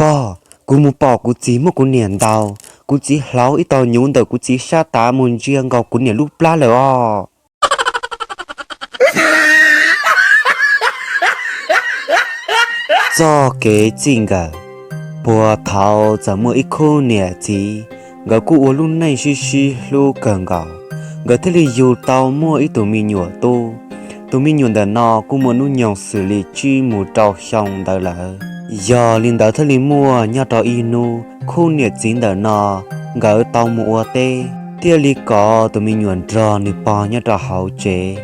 Bỏ, cú mu bỏ cú chỉ một cú niệm đào, cú chỉ lão ít tao nhún đầu cú chỉ sa tá muốn riêng gò cú niệm lúc lá rồi à. Do kế chính gà, bùa thảo giờ mua ít khô nè chỉ, gà cú uống lúc này xí xí lúc cần gà, gà thế li dù tao mua ít tụi mình nhựa tu, tụi mình nhuận đợt nọ cú muốn nuôi nhọn xử lý chi mù trâu xong đợt lỡ. Giờ linh đợt thế li mua nhau trò inu, khô nè chính đợt nọ, gà tao mua tê, tia li có tụi mình nhuận trò nè bò nhau trò hậu chế.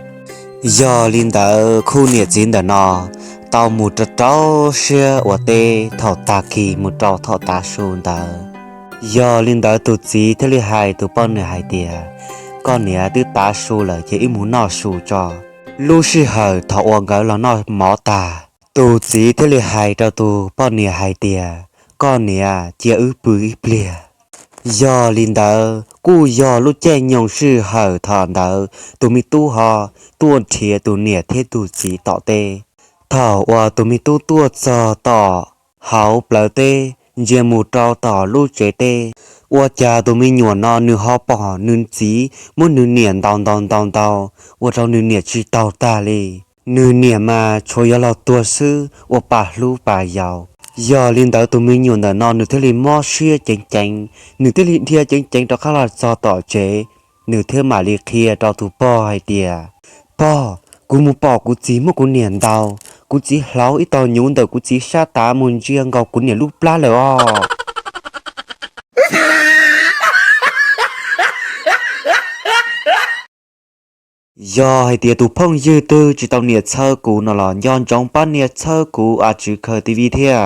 Giờ linh đợt khô nè chính đợt nọ. Tao một trâu xe ở tê thọ ta kỳ một trâu thọ ta xuân ta giờ linh đỡ tụt gì thế li hai tụt bao nửa hai tia con nè tụt ta xuân là chỉ muốn nó xuân cho lu sĩ hở thọ uống gạo là nó mỏ ta tụt gì thế li hai trâu tụt bao nửa hai tia con nè chỉ bự bìa giờ linh đỡ cú giờ lu che nhung sĩ hở thọ đỡ tụi mi tu họ tuôn thiệt tụi nè thế tụt gì tọ tê thảo và tụi mình tu cho tỏ hảo bờ tê giờ một trâu tỏ lưu chế tê và cha tụi mình nhuận nó nửa họ bỏ nửa chí muốn nửa niệm đào và trâu nửa niệm chỉ đào ta lì nửa niệm mà cho là tua sư và bà lưu bà giàu giờ liên tới tụi mình nhuận nó nửa thế li mò xia chánh nửa thế li thia chánh đó khá là cho tỏ chế nửa thế mà li kia trâu tụ bò hay tìa bò cú mu bỏ cú chỉ một cú niệm đào cú chỉ lão ít tao nhún đầu cú chỉ sa tá muốn riêng gò cú niệm lúc lá rồi à. Do hay tiệt tụ phong dư tư chỉ tao niệm sơ cú nó là nhon trong ban niệm sơ cú à chỉ khởi tivi thế à.